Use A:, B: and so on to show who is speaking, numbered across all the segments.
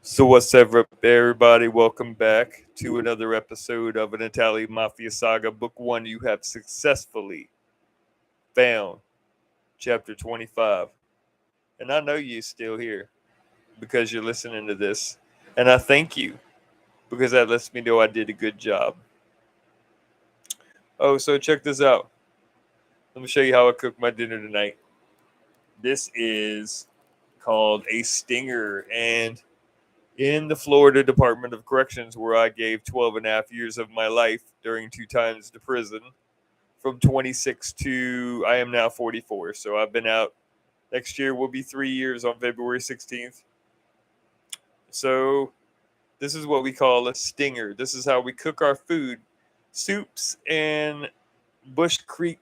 A: So what's up, everybody? Welcome back to another episode of an Italian Mafia Saga. Book 1, you have successfully found chapter 25. And I know you're still here because you're listening to this. And I thank you because that lets me know I did a good job. Oh, so check this out. Let me show you how I cook my dinner tonight. This is called a stinger. And in the Florida Department of Corrections, where I gave 12 and a half years of my life during 2 times to prison, from 26 to I am now 44. So I've been out. Next year will be 3 years on February 16th. So this is what we call a stinger. This is how we cook our food. Soups and Bush Creek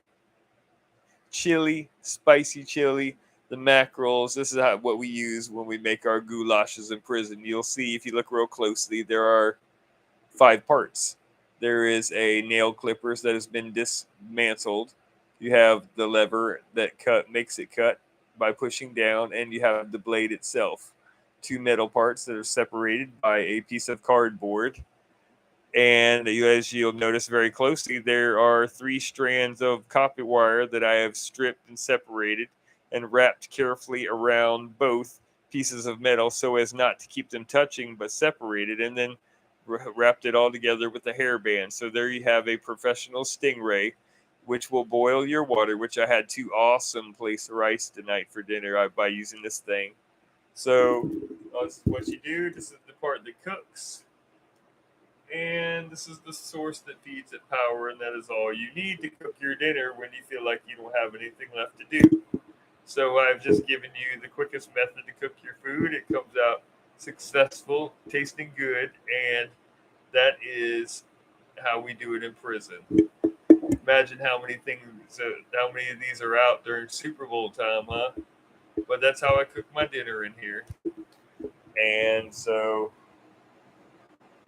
A: chili, spicy chili, the mackerels. This is what we use when we make our goulashes in prison. You'll see if you look real closely, there are 5 parts. There is a nail clippers that has been dismantled. You have the lever that makes it cut by pushing down, and you have the blade itself. 2 metal parts that are separated by a piece of cardboard. And as you'll notice very closely, there are 3 strands of copper wire that I have stripped and separated and wrapped carefully around both pieces of metal so as not to keep them touching but separated, and then wrapped it all together with a hairband. So there you have a professional stingray, which will boil your water, which I had 2 awesome plates of rice tonight for dinner by using this thing. So what you do, this is the part that cooks. And this is the source that feeds it power, and that is all you need to cook your dinner when you feel like you don't have anything left to do. So I've just given you the quickest method to cook your food. It comes out successful, tasting good, and that is how we do it in prison. Imagine how many of these are out during Super Bowl time, huh? But that's how I cook my dinner in here. And so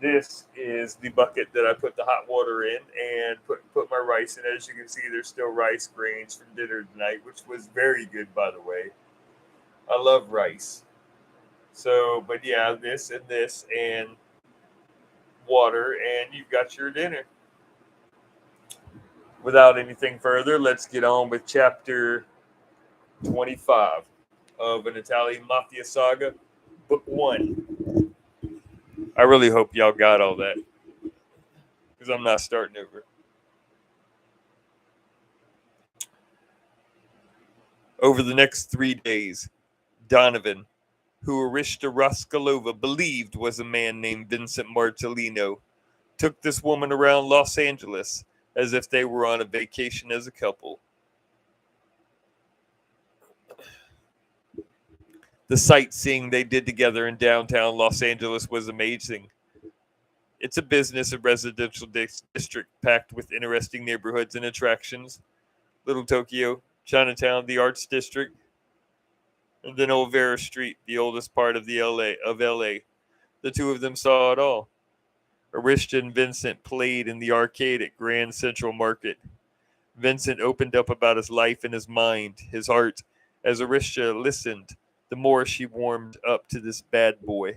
A: this is the bucket that I put the hot water in and put my rice in. As you can see, there's still rice grains from dinner tonight, which was very good, by the way. I love rice. So, but yeah, this and water, and you've got your dinner. Without anything further, let's get on with chapter 25 of an Italian Mafia Saga, Book 1. I really hope y'all got all that because I'm not starting over. Over the next 3 days, Donovan, who Arishta Raskalova believed was a man named Vincent Martellino, took this woman around Los Angeles as if they were on a vacation as a couple. The sightseeing they did together in downtown Los Angeles was amazing. It's a business and residential district packed with interesting neighborhoods and attractions. Little Tokyo, Chinatown, the Arts District, and then Olvera Street, the oldest part of LA. The two of them saw it all. Arishta and Vincent played in the arcade at Grand Central Market. Vincent opened up about his life and his mind, his heart, as Arishta listened. The more she warmed up to this bad boy.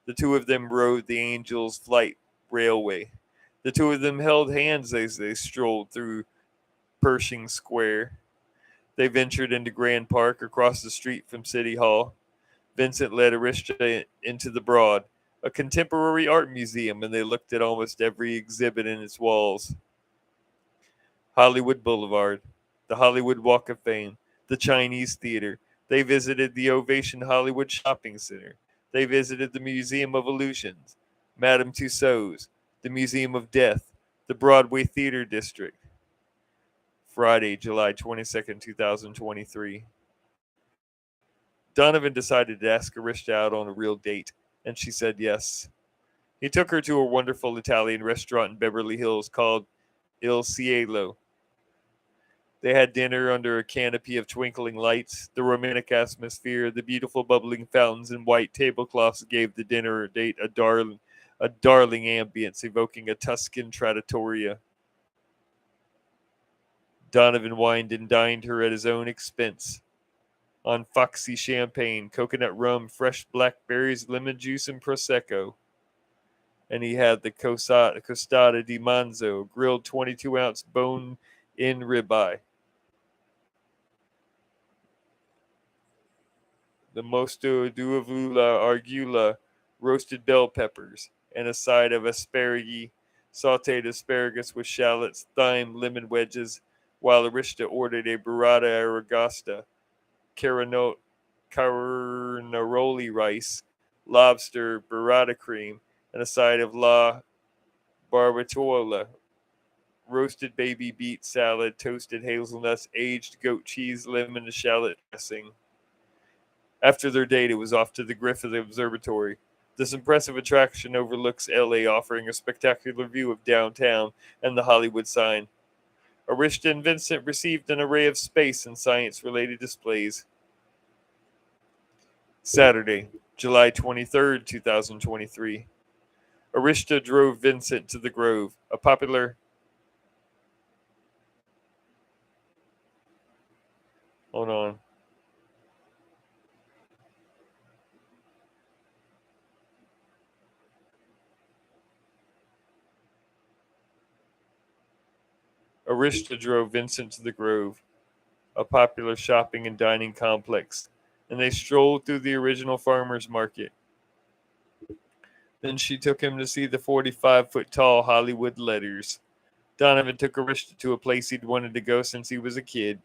A: The two of them rode the Angel's Flight Railway. The two of them held hands as they strolled through Pershing Square. They ventured into Grand Park across the street from City Hall. Vincent led Arishta into the Broad, a contemporary art museum, and they looked at almost every exhibit in its walls. Hollywood Boulevard, the Hollywood Walk of Fame, the Chinese Theater. They visited the Ovation Hollywood Shopping Center. They visited the Museum of Illusions, Madame Tussauds, the Museum of Death, the Broadway Theater District. Friday, July 22nd, 2023. Donovan decided to ask Arishta out on a real date, and she said yes. He took her to a wonderful Italian restaurant in Beverly Hills called Il Cielo. They had dinner under a canopy of twinkling lights. The romantic atmosphere, the beautiful bubbling fountains and white tablecloths gave the dinner date a darling ambience, evoking a Tuscan trattoria. Donovan wined and dined her at his own expense. on Foxy champagne, coconut rum, fresh blackberries, lemon juice, and Prosecco. And he had the Costata di Manzo, grilled 22-ounce bone-in ribeye. The Mosto d'Uvala Argula, roasted bell peppers, and a side of asparagus, sauteed asparagus with shallots, thyme, lemon wedges, while Arista ordered a burrata aragasta, carnaroli rice, lobster, burrata cream, and a side of la barbacoa, roasted baby beet salad, toasted hazelnuts, aged goat cheese, lemon, and shallot dressing. After their date, it was off to the Griffith Observatory. This impressive attraction overlooks LA, offering a spectacular view of downtown and the Hollywood sign. Arista and Vincent received an array of space and science-related displays. Saturday, July 23rd, 2023. Arista drove Vincent to the Grove, a popular... Hold on. Arista drove Vincent to the Grove, a popular shopping and dining complex, and they strolled through the original farmers market. Then she took him to see the 45-foot-tall Hollywood letters. Donovan took Arista to a place he'd wanted to go since he was a kid,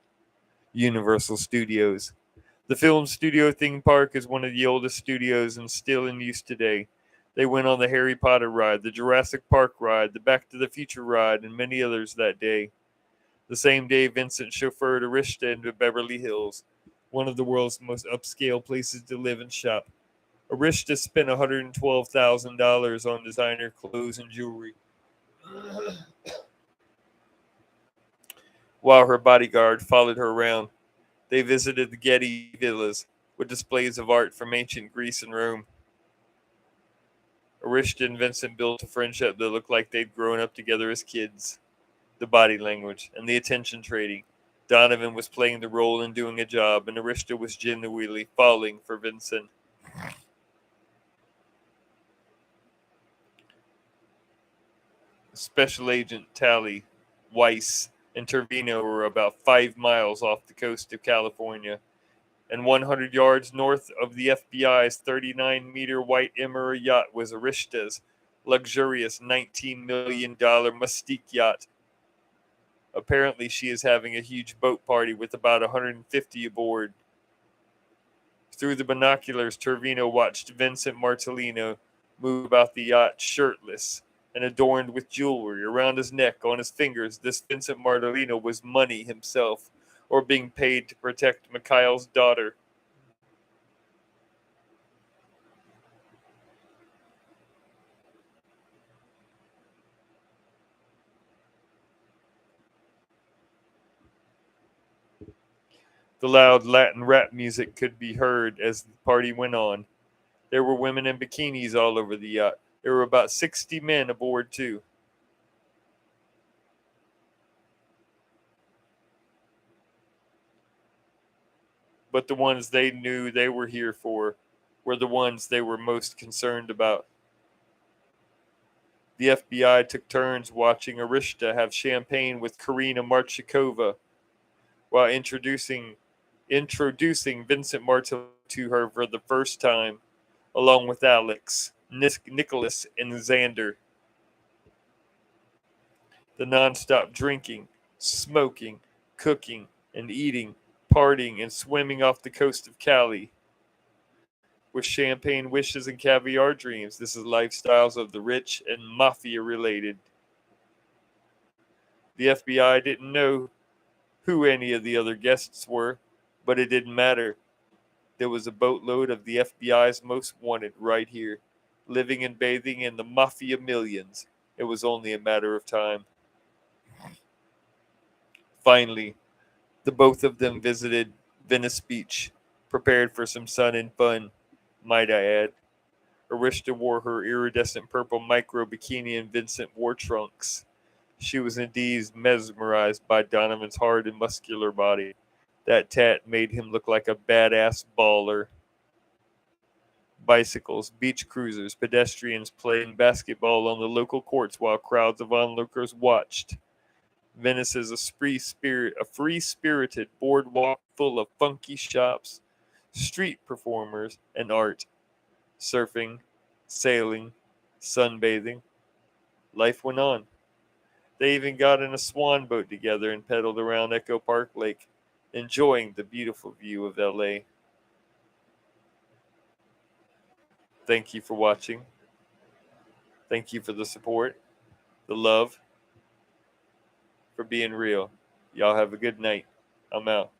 A: Universal Studios. The film studio theme park is one of the oldest studios and still in use today. They went on the Harry Potter ride, the Jurassic Park ride, the Back to the Future ride, and many others that day. The same day, Vincent chauffeured Arista into Beverly Hills, one of the world's most upscale places to live and shop. Arista spent $112,000 on designer clothes and jewelry, while her bodyguard followed her around. They visited the Getty Villas, with displays of art from ancient Greece and Rome. Arista and Vincent built a friendship that looked like they'd grown up together as kids. The body language and the attention trading. Donovan was playing the role and doing a job, and Arista was genuinely falling for Vincent. Special Agent Tally, Weiss, and Tervino were about 5 miles off the coast of California, and 100 yards north of the FBI's 39-meter white Emerald yacht was Arista's luxurious $19 million Mystique yacht. Apparently, she is having a huge boat party with about 150 aboard. Through the binoculars, Tervino watched Vincent Martellino move about the yacht shirtless and adorned with jewelry around his neck, on his fingers. This Vincent Martellino was money himself, or being paid to protect Mikhail's daughter. The loud Latin rap music could be heard as the party went on. There were women in bikinis all over the yacht. There were about 60 men aboard, too. But the ones they knew they were here for were the ones they were most concerned about. The FBI took turns watching Arista have champagne with Karina Marchikova while introducing Vincent Martellino to her for the first time, along with Alex, Nicholas, and Xander. The nonstop drinking, smoking, cooking, and eating, partying, and swimming off the coast of Cali. With champagne wishes and caviar dreams, this is lifestyles of the rich and Mafia related. The FBI didn't know who any of the other guests were, but it didn't matter. There was a boatload of the FBI's most wanted right here, living and bathing in the Mafia millions. It was only a matter of time. Finally, the both of them visited Venice Beach, prepared for some sun and fun, might I add. Arista wore her iridescent purple micro bikini and Vincent wore trunks. She was indeed mesmerized by Donovan's hard and muscular body. That tat made him look like a badass baller. Bicycles, beach cruisers, pedestrians playing basketball on the local courts while crowds of onlookers watched. Venice is a free-spirited boardwalk full of funky shops, street performers, and art. Surfing, sailing, sunbathing. Life went on. They even got in a swan boat together and pedaled around Echo Park Lake, enjoying the beautiful view of LA. Thank you for watching. Thank you for the support, the love, for being real. Y'all have a good night. I'm out.